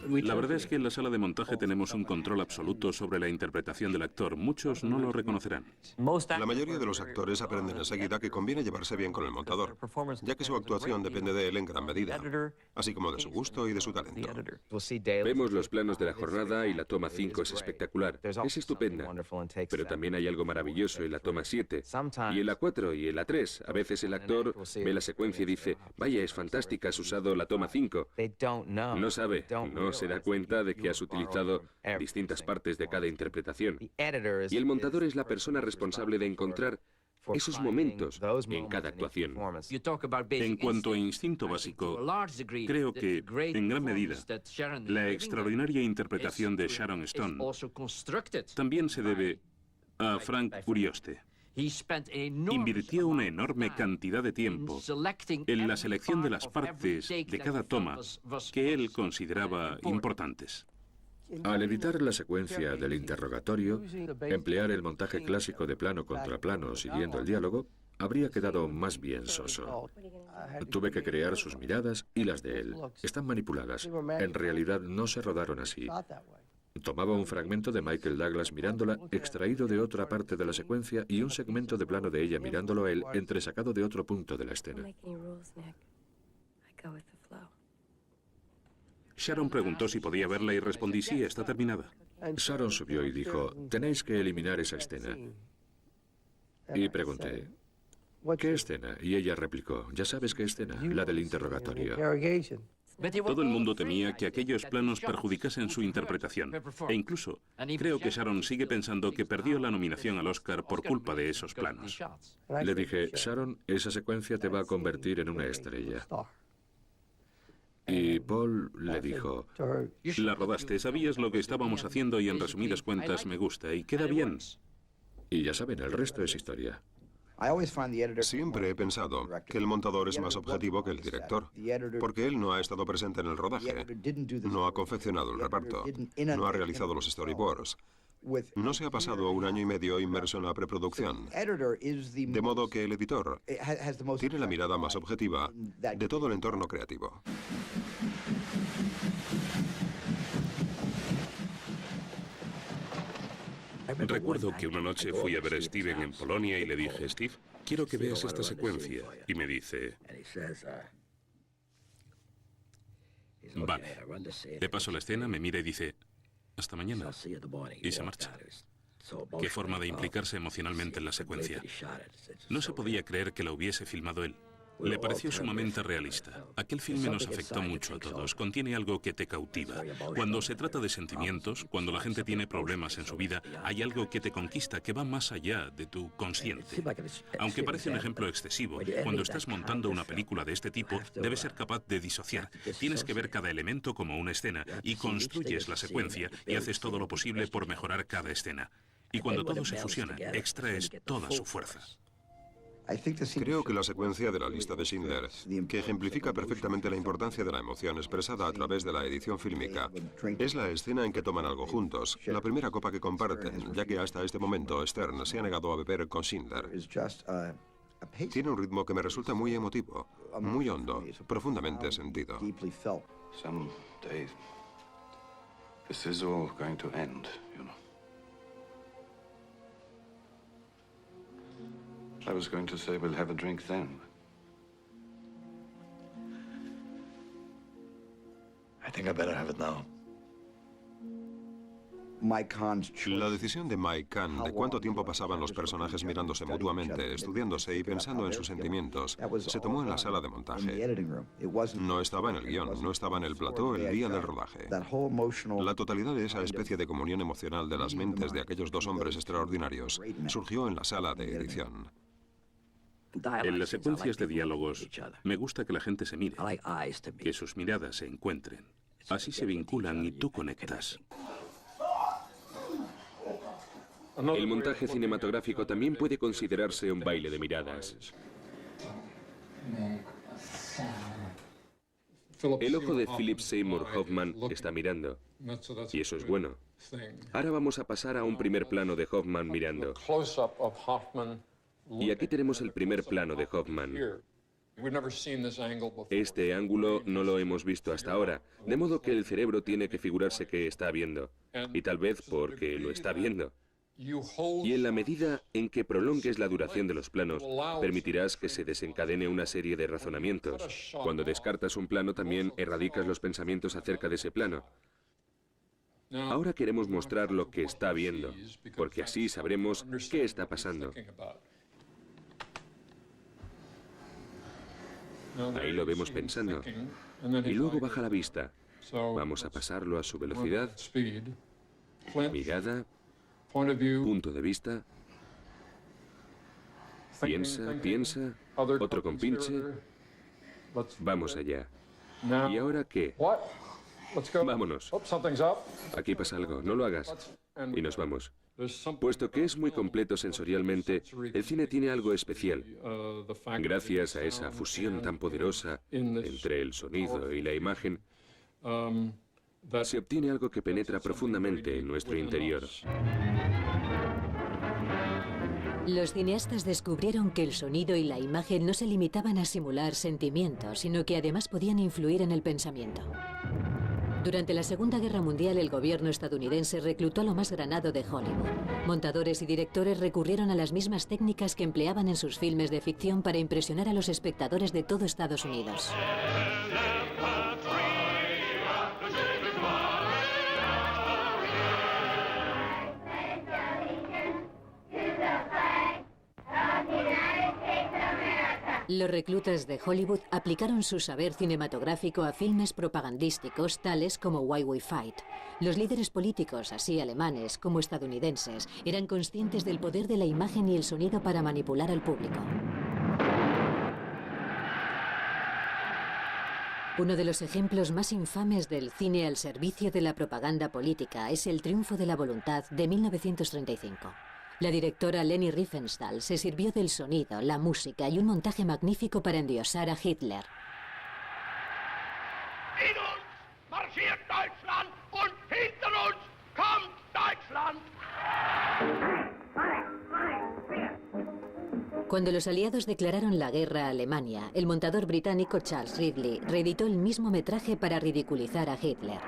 La verdad es que en la sala de montaje tenemos un control absoluto sobre la interpretación del actor. Muchos no lo reconocerán. La mayoría de los actores aprenden enseguida que conviene llevarse bien con el montador, ya que su actuación depende de él en gran medida, así como de su gusto y de su talento. Vemos los planos de la jornada y la toma 5 es espectacular. Es estupenda. Pero también hay algo maravilloso en la toma 7. Y en la 4 y en la 3. A veces el actor ve la secuencia y dice, vaya, es fantástica, has usado la toma 5. No sabe, no se da cuenta de que has utilizado distintas partes de cada interpretación. Y el montador es la persona responsable de encontrar esos momentos en cada actuación. En cuanto a instinto básico, creo que, en gran medida, la extraordinaria interpretación de Sharon Stone también se debe a Frank Urioste. Invirtió una enorme cantidad de tiempo en la selección de las partes de cada toma que él consideraba importantes. Al editar la secuencia del interrogatorio, emplear el montaje clásico de plano contra plano siguiendo el diálogo habría quedado más bien soso. Tuve que crear sus miradas y las de él. Están manipuladas. En realidad no se rodaron así. Tomaba un fragmento de Michael Douglas mirándola, extraído de otra parte de la secuencia, y un segmento de plano de ella mirándolo a él, entresacado de otro punto de la escena. Sharon preguntó si podía verla y respondí sí, está terminada. Sharon subió y dijo, tenéis que eliminar esa escena. Y pregunté, ¿qué escena? Y ella replicó, ya sabes qué escena, la del interrogatorio. Todo el mundo temía que aquellos planos perjudicasen su interpretación. E incluso, creo que Sharon sigue pensando que perdió la nominación al Oscar por culpa de esos planos. Le dije, Sharon, esa secuencia te va a convertir en una estrella. Y Paul le dijo, la rodaste, sabías lo que estábamos haciendo y en resumidas cuentas me gusta y queda bien. Y ya saben, el resto es historia. Siempre he pensado que el montador es más objetivo que el director, porque él no ha estado presente en el rodaje, no ha confeccionado el reparto, no ha realizado los storyboards, no se ha pasado 1 año y medio inmerso en la preproducción, de modo que el editor tiene la mirada más objetiva de todo el entorno creativo. Recuerdo que una noche fui a ver a Steven en Polonia y le dije, Steve, quiero que veas esta secuencia. Y me dice, vale. Le paso la escena, me mira y dice, hasta mañana. Y se marcha. Qué forma de implicarse emocionalmente en la secuencia. No se podía creer que la hubiese filmado él. Le pareció sumamente realista. Aquel filme nos afectó mucho a todos. Contiene algo que te cautiva. Cuando se trata de sentimientos, cuando la gente tiene problemas en su vida, hay algo que te conquista, que va más allá de tu consciente. Aunque parece un ejemplo excesivo, cuando estás montando una película de este tipo, debes ser capaz de disociar. Tienes que ver cada elemento como una escena y construyes la secuencia y haces todo lo posible por mejorar cada escena. Y cuando todo se fusiona, extraes toda su fuerza. Creo que la secuencia de la lista de Schindler, que ejemplifica perfectamente la importancia de la emoción expresada a través de la edición fílmica, es la escena en que toman algo juntos, la primera copa que comparten, ya que hasta este momento Stern se ha negado a beber con Schindler. Tiene un ritmo que me resulta muy emotivo, muy hondo, profundamente sentido. Someday, this is all going to end, you know. I was going to say we'll have a drink then. I think I better have it now. La decisión de Mike Kahn de cuánto tiempo pasaban los personajes mirándose mutuamente, estudiándose y pensando en sus sentimientos, se tomó en la sala de montaje. No estaba en el guión, no estaba en el plató el día del rodaje. La totalidad de esa especie de comunión emocional de las mentes de aquellos dos hombres extraordinarios surgió en la sala de edición. En las secuencias de diálogos, me gusta que la gente se mire, que sus miradas se encuentren. Así se vinculan y tú conectas. El montaje cinematográfico también puede considerarse un baile de miradas. El ojo de Philip Seymour Hoffman está mirando, y eso es bueno. Ahora vamos a pasar a un primer plano de Hoffman mirando. Y aquí tenemos el primer plano de Hoffman. Este ángulo no lo hemos visto hasta ahora, de modo que el cerebro tiene que figurarse que está viendo, y tal vez porque lo está viendo. Y en la medida en que prolongues la duración de los planos, permitirás que se desencadene una serie de razonamientos. Cuando descartas un plano, también erradicas los pensamientos acerca de ese plano. Ahora queremos mostrar lo que está viendo, porque así sabremos qué está pasando. Ahí lo vemos pensando. Y luego baja la vista. Vamos a pasarlo a su velocidad. Mirada. Punto de vista. Piensa, piensa. Otro compinche. Vamos allá. ¿Y ahora qué? Vámonos. Aquí pasa algo. No lo hagas. Y nos vamos. Puesto que es muy completo sensorialmente, el cine tiene algo especial. Gracias a esa fusión tan poderosa entre el sonido y la imagen, se obtiene algo que penetra profundamente en nuestro interior. Los cineastas descubrieron que el sonido y la imagen no se limitaban a simular sentimientos, sino que además podían influir en el pensamiento. Durante la Segunda Guerra Mundial, el gobierno estadounidense reclutó a lo más granado de Hollywood. Montadores y directores recurrieron a las mismas técnicas que empleaban en sus filmes de ficción para impresionar a los espectadores de todo Estados Unidos. Los reclutas de Hollywood aplicaron su saber cinematográfico a filmes propagandísticos tales como Why We Fight. Los líderes políticos, así alemanes como estadounidenses, eran conscientes del poder de la imagen y el sonido para manipular al público. Uno de los ejemplos más infames del cine al servicio de la propaganda política es El triunfo de la voluntad de 1935. La directora Leni Riefenstahl se sirvió del sonido, la música y un montaje magnífico para endiosar a Hitler. In uns marschiert Deutschland und hinter uns kommt Deutschland. Cuando los aliados declararon la guerra a Alemania, el montador británico Charles Ridley reeditó el mismo metraje para ridiculizar a Hitler.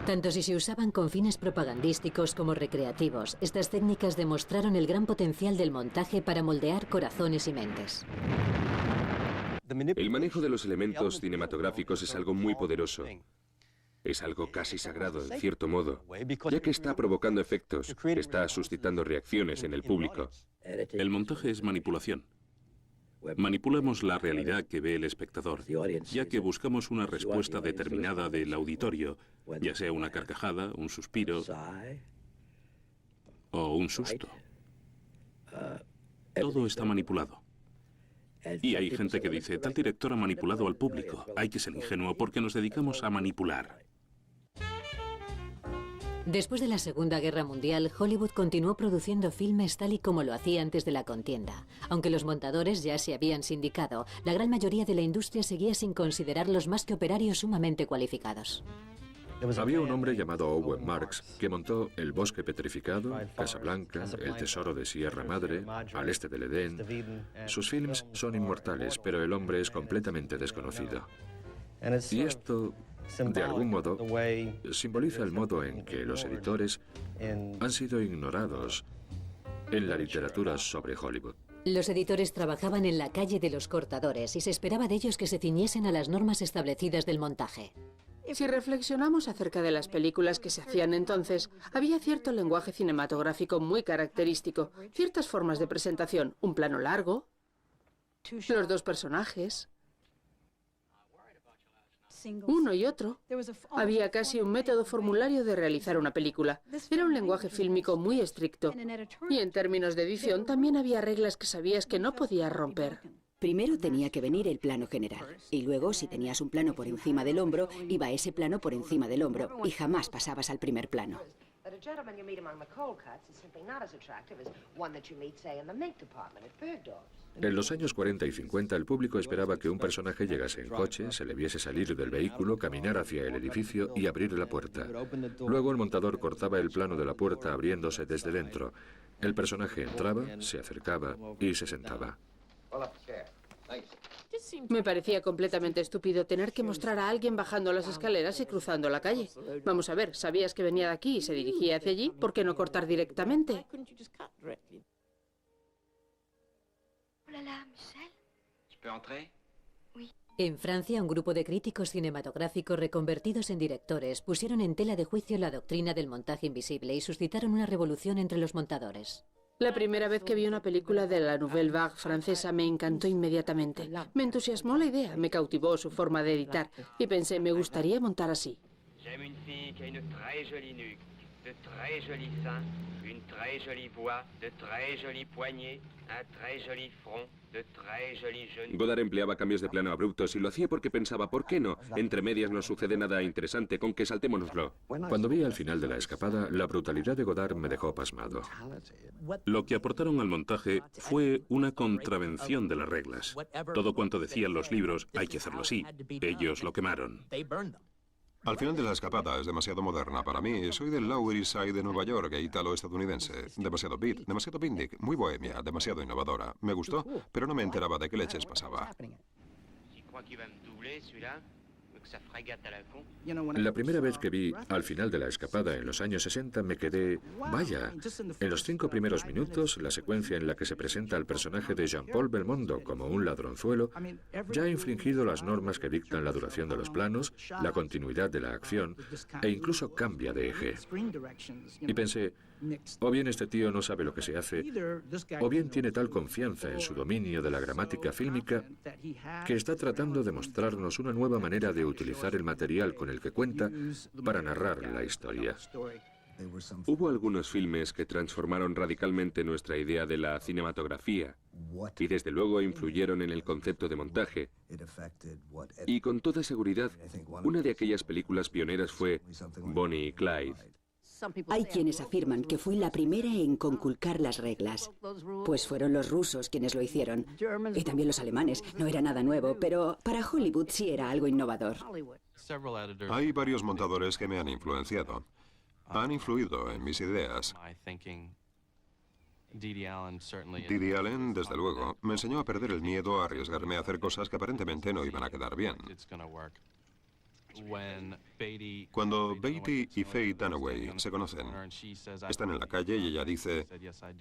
Tanto si se usaban con fines propagandísticos como recreativos, estas técnicas demostraron el gran potencial del montaje para moldear corazones y mentes. El manejo de los elementos cinematográficos es algo muy poderoso. Es algo casi sagrado, en cierto modo, ya que está provocando efectos, está suscitando reacciones en el público. El montaje es manipulación. Manipulamos la realidad que ve el espectador, ya que buscamos una respuesta determinada del auditorio, ya sea una carcajada, un suspiro o un susto. Todo está manipulado. Y hay gente que dice, tal director ha manipulado al público. Hay que ser ingenuo porque nos dedicamos a manipular. Después de la Segunda Guerra Mundial, Hollywood continuó produciendo filmes tal y como lo hacía antes de la contienda. Aunque los montadores ya se habían sindicado, la gran mayoría de la industria seguía sin considerarlos más que operarios sumamente cualificados. Había un hombre llamado Owen Marks que montó El bosque petrificado, Casablanca, El tesoro de Sierra Madre, Al este del Edén. Sus films son inmortales, pero el hombre es completamente desconocido. Y esto, de algún modo, simboliza el modo en que los editores han sido ignorados en la literatura sobre Hollywood. Los editores trabajaban en la calle de los cortadores y se esperaba de ellos que se ciñesen a las normas establecidas del montaje. Si reflexionamos acerca de las películas que se hacían entonces, había cierto lenguaje cinematográfico muy característico, ciertas formas de presentación, un plano largo, los dos personajes, uno y otro. Había casi un método formulario de realizar una película. Era un lenguaje fílmico muy estricto. Y en términos de edición también había reglas que sabías que no podías romper. Primero tenía que venir el plano general, y luego, si tenías un plano por encima del hombro, iba ese plano por encima del hombro, y jamás pasabas al primer plano. En los años 40 y 50 el público esperaba que un personaje llegase en coche, se le viese salir del vehículo, caminar hacia el edificio y abrir la puerta. Luego el montador cortaba el plano de la puerta abriéndose desde dentro. El personaje entraba, se acercaba y se sentaba. Me parecía completamente estúpido tener que mostrar a alguien bajando las escaleras y cruzando la calle. Vamos a ver, sabías que venía de aquí y se dirigía hacia allí, ¿por qué no cortar directamente? En Francia, un grupo de críticos cinematográficos reconvertidos en directores pusieron en tela de juicio la doctrina del montaje invisible y suscitaron una revolución entre los montadores. La primera vez que vi una película de la Nouvelle Vague francesa me encantó inmediatamente. Me entusiasmó la idea, me cautivó su forma de editar y pensé, me gustaría montar así. de très jolis seins, une très jolie voix, de très jolies poignets, un très joli front, de très jolis genoux. Godard empleaba cambios de plano abruptos y lo hacía porque pensaba, ¿por qué no? Entre medias no sucede nada interesante, con que saltémonoslo. Cuando vi al final de La escapada, la brutalidad de Godard me dejó pasmado. Lo que aportaron al montaje fue una contravención de las reglas. Todo cuanto decían los libros, hay que hacerlo así. Ellos lo quemaron. Al final de La escapada es demasiado moderna para mí. Soy del Lower East Side de Nueva York, italo-estadounidense. Demasiado beat, demasiado picnic, muy bohemia, demasiado innovadora. Me gustó, pero no me enteraba de qué leches pasaba. La primera vez que vi al final de La escapada en los años 60 me quedé... Vaya, en los 5 primeros minutos, la secuencia en la que se presenta al personaje de Jean-Paul Belmondo como un ladronzuelo ya ha infringido las normas que dictan la duración de los planos, la continuidad de la acción e incluso cambia de eje. Y pensé, o bien este tío no sabe lo que se hace, o bien tiene tal confianza en su dominio de la gramática fílmica que está tratando de mostrarnos una nueva manera de utilizar el material con el que cuenta para narrar la historia. Hubo algunos filmes que transformaron radicalmente nuestra idea de la cinematografía y desde luego influyeron en el concepto de montaje. Y con toda seguridad, una de aquellas películas pioneras fue Bonnie y Clyde. Hay quienes afirman que fui la primera en conculcar las reglas, pues fueron los rusos quienes lo hicieron. Y también los alemanes. No era nada nuevo, pero para Hollywood sí era algo innovador. Hay varios montadores que me han influenciado. Han influido en mis ideas. Didi Allen, desde luego, me enseñó a perder el miedo a arriesgarme a hacer cosas que aparentemente no iban a quedar bien. Cuando Beatty y Faye Dunaway se conocen, están en la calle y ella dice,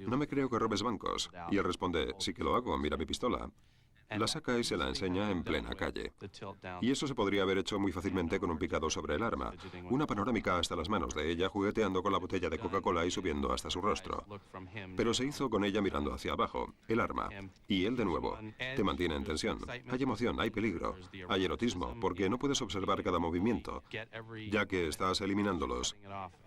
no me creo que robes bancos. Y él responde, sí que lo hago, mira mi pistola. La saca y se la enseña en plena calle. Y eso se podría haber hecho muy fácilmente con un picado sobre el arma. Una panorámica hasta las manos de ella jugueteando con la botella de Coca-Cola y subiendo hasta su rostro. Pero se hizo con ella mirando hacia abajo, el arma. Y él de nuevo. Te mantiene en tensión. Hay emoción, hay peligro. Hay erotismo, porque no puedes observar cada movimiento, ya que estás eliminándolos.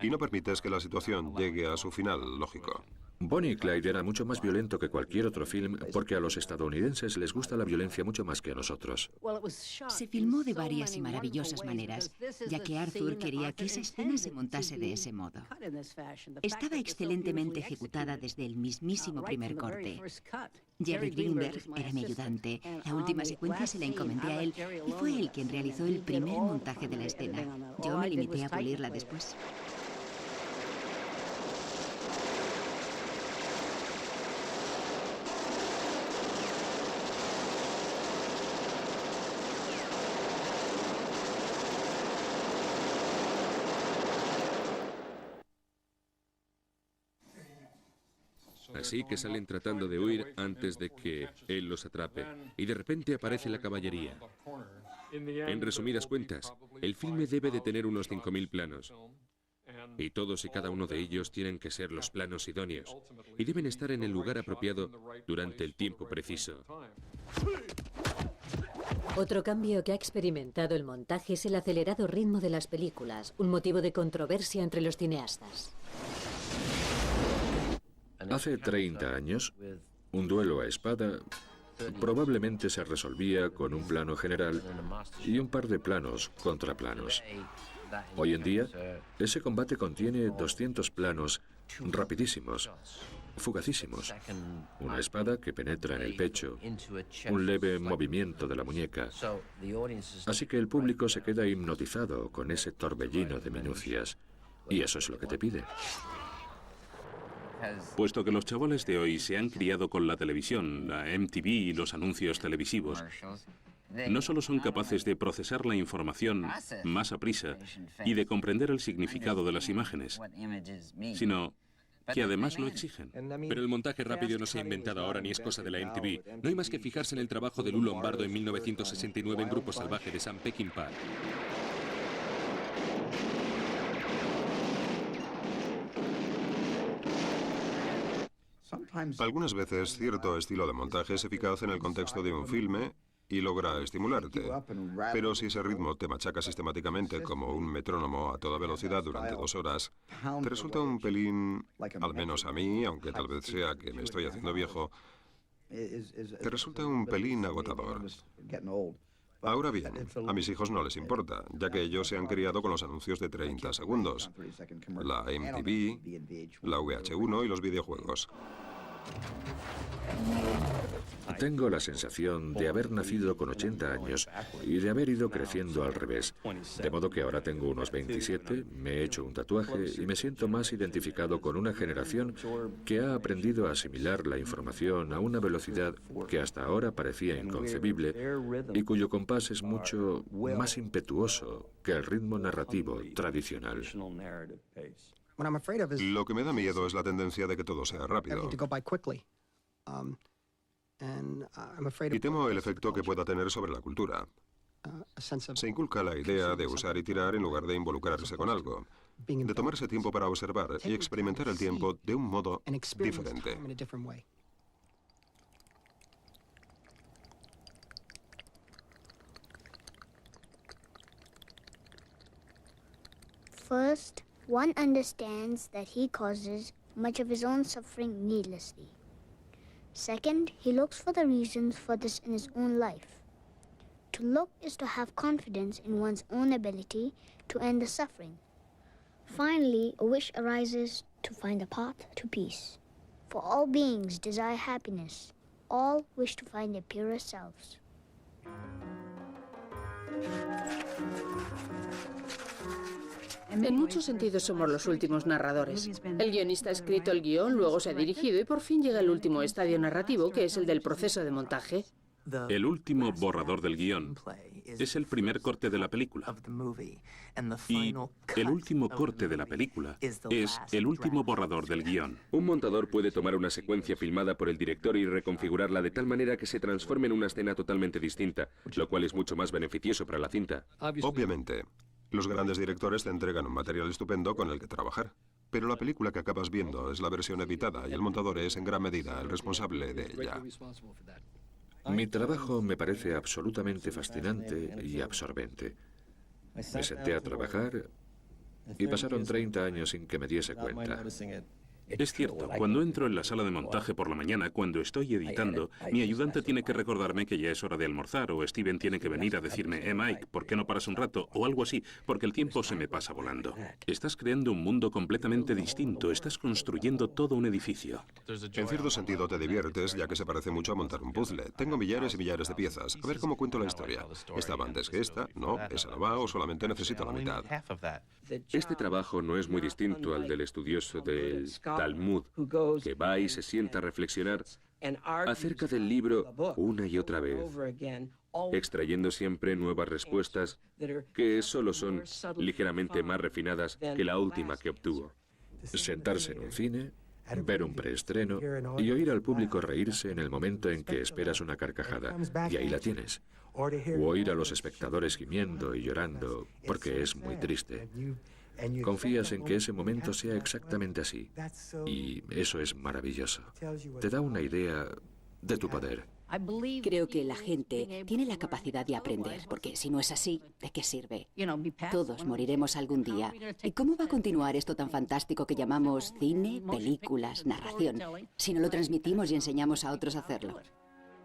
Y no permites que la situación llegue a su final lógico. Bonnie y Clyde era mucho más violento que cualquier otro film porque a los estadounidenses les gusta la violencia mucho más que a nosotros. Se filmó de varias y maravillosas maneras, ya que Arthur quería que esa escena se montase de ese modo. Estaba excelentemente ejecutada desde el mismísimo primer corte. Jerry Greenberg era mi ayudante. La última secuencia se la encomendé a él y fue él quien realizó el primer montaje de la escena. Yo me limité a pulirla después. Así que salen tratando de huir antes de que él los atrape. Y de repente aparece la caballería. En resumidas cuentas, el filme debe de tener unos 5.000 planos. Y todos y cada uno de ellos tienen que ser los planos idóneos. Y deben estar en el lugar apropiado durante el tiempo preciso. Otro cambio que ha experimentado el montaje es el acelerado ritmo de las películas, un motivo de controversia entre los cineastas. Hace 30 años, un duelo a espada probablemente se resolvía con un plano general y un par de planos contra planos. Hoy en día, ese combate contiene 200 planos rapidísimos, fugacísimos. Una espada que penetra en el pecho, un leve movimiento de la muñeca. Así que el público se queda hipnotizado con ese torbellino de minucias. Y eso es lo que te pide. Puesto que los chavales de hoy se han criado con la televisión, la MTV y los anuncios televisivos, no solo son capaces de procesar la información más a prisa y de comprender el significado de las imágenes, sino que además lo exigen. Pero el montaje rápido no se ha inventado ahora ni es cosa de la MTV. No hay más que fijarse en el trabajo de Lou Lombardo en 1969 en Grupo Salvaje de Sam Peckinpah. Algunas veces cierto estilo de montaje es eficaz en el contexto de un filme y logra estimularte. Pero si ese ritmo te machaca sistemáticamente como un metrónomo a toda velocidad durante 2 horas, te resulta un pelín, al menos a mí, aunque tal vez sea que me estoy haciendo viejo, te resulta un pelín agotador. Ahora bien, a mis hijos no les importa, ya que ellos se han criado con los anuncios de 30 segundos, la MTV, la VH1 y los videojuegos. Tengo la sensación de haber nacido con 80 años y de haber ido creciendo al revés. De modo que ahora tengo unos 27, me he hecho un tatuaje y me siento más identificado con una generación que ha aprendido a asimilar la información a una velocidad que hasta ahora parecía inconcebible y cuyo compás es mucho más impetuoso que el ritmo narrativo tradicional. Lo que me da miedo es la tendencia de que todo sea rápido. Y temo el efecto que pueda tener sobre la cultura. Se inculca la idea de usar y tirar en lugar de involucrarse con algo, de tomarse tiempo para observar y experimentar el tiempo de un modo diferente. First, one understands that he causes much of his own suffering needlessly. Second, he looks for the reasons for this in his own life. To look is to have confidence in one's own ability to end the suffering. Finally, a wish arises to find a path to peace. For all beings desire happiness. All wish to find their purer selves. En muchos sentidos somos los últimos narradores. El guionista ha escrito el guión, luego se ha dirigido y por fin llega el último estadio narrativo, que es el del proceso de montaje. El último borrador del guión es el primer corte de la película. Y el último corte de la película es el último borrador del guión. Un montador puede tomar una secuencia filmada por el director y reconfigurarla de tal manera que se transforme en una escena totalmente distinta, lo cual es mucho más beneficioso para la cinta. Obviamente, los grandes directores te entregan un material estupendo con el que trabajar. Pero la película que acabas viendo es la versión editada y el montador es en gran medida el responsable de ella. Mi trabajo me parece absolutamente fascinante y absorbente. Me senté a trabajar y pasaron 30 años sin que me diese cuenta. Es cierto, cuando entro en la sala de montaje por la mañana, cuando estoy editando, mi ayudante tiene que recordarme que ya es hora de almorzar, o Steven tiene que venir a decirme, Mike, ¿por qué no paras un rato? O algo así, porque el tiempo se me pasa volando. Estás creando un mundo completamente distinto, estás construyendo todo un edificio. En cierto sentido te diviertes, ya que se parece mucho a montar un puzzle. Tengo millares y millares de piezas. A ver cómo cuento la historia. ¿Estaba antes que esta? No, esa no va, o solamente necesito la mitad. Este trabajo no es muy distinto al del estudioso del Talmud, que va y se sienta a reflexionar acerca del libro una y otra vez, extrayendo siempre nuevas respuestas que solo son ligeramente más refinadas que la última que obtuvo. Sentarse en un cine, ver un preestreno y oír al público reírse en el momento en que esperas una carcajada, y ahí la tienes. O oír a los espectadores gimiendo y llorando porque es muy triste. Confías en que ese momento sea exactamente así, y eso es maravilloso. Te da una idea de tu poder. Creo que la gente tiene la capacidad de aprender, porque si no es así, ¿de qué sirve? Todos moriremos algún día. ¿Y cómo va a continuar esto tan fantástico que llamamos cine, películas, narración, si no lo transmitimos y enseñamos a otros a hacerlo?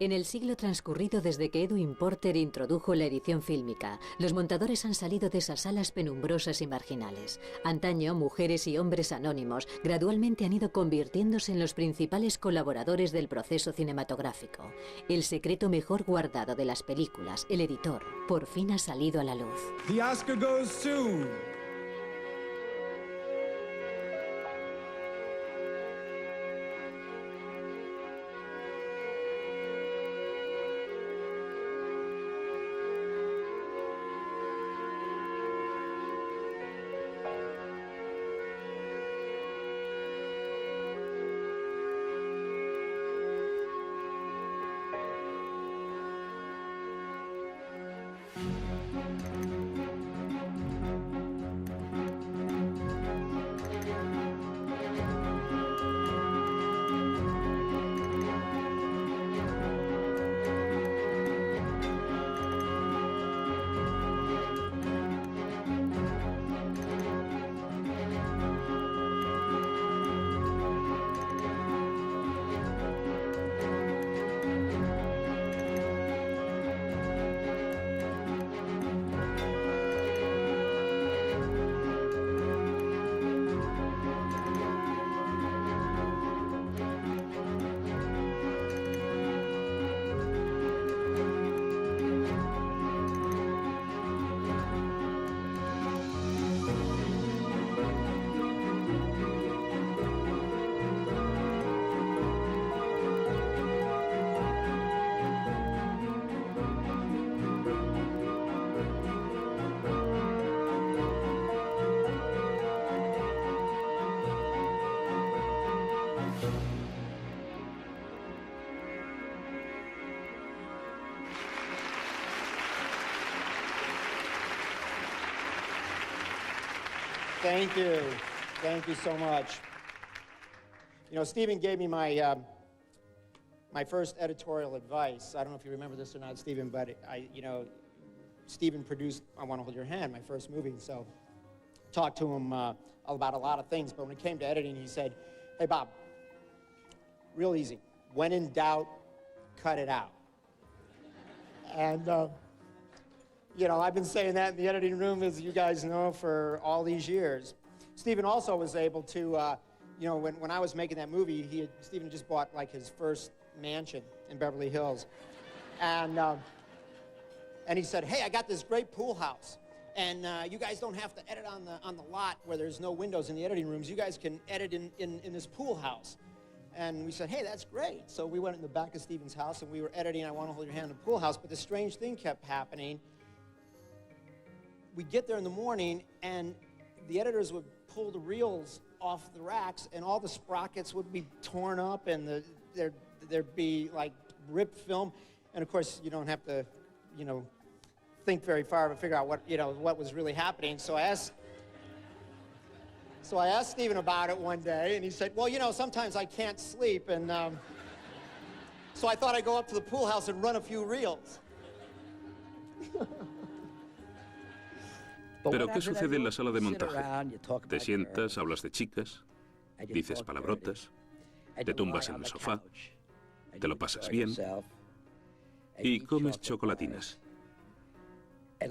En el siglo transcurrido desde que Edwin Porter introdujo la edición fílmica, los montadores han salido de esas salas penumbrosas y marginales. Antaño, mujeres y hombres anónimos gradualmente han ido convirtiéndose en los principales colaboradores del proceso cinematográfico. El secreto mejor guardado de las películas, el editor, por fin ha salido a la luz. The Oscar goes to... Thank you. Thank you so much. You know, Stephen gave me my my first editorial advice. I don't know if you remember this or not, Stephen, but Stephen produced I Want to Hold Your Hand, my first movie, so talked to him about a lot of things, but when it came to editing, he said, hey, Bob, real easy. When in doubt, cut it out. And, I've been saying that in the editing room, as you guys know, for all these years. Stephen also was able to, when I was making that movie, Stephen just bought, like, his first mansion in Beverly Hills. And he said, hey, I got this great pool house. And you guys don't have to edit on the lot where there's no windows in the editing rooms. You guys can edit in this pool house. And we said, hey, that's great. So we went in the back of Stephen's house, and we were editing I Want to Hold Your Hand in the pool house. But the strange thing kept happening. We'd get there in the morning, and the editors would pull the reels off the racks, and all the sprockets would be torn up, and there'd be, like, ripped film. And, of course, you don't have to, think very far to figure out what was really happening. So I asked Stephen about it one day, and he said, well, sometimes I can't sleep, and so I thought I'd go up to the pool house and run a few reels. Pero ¿qué sucede en la sala de montaje? Te sientas, hablas de chicas, dices palabrotas, te tumbas en el sofá, te lo pasas bien y comes chocolatinas.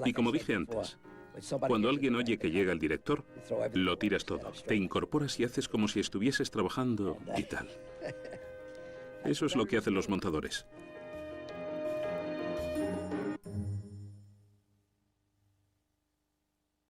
Y como dije antes, cuando alguien oye que llega el director, lo tiras todo, te incorporas y haces como si estuvieses trabajando y tal. Eso es lo que hacen los montadores.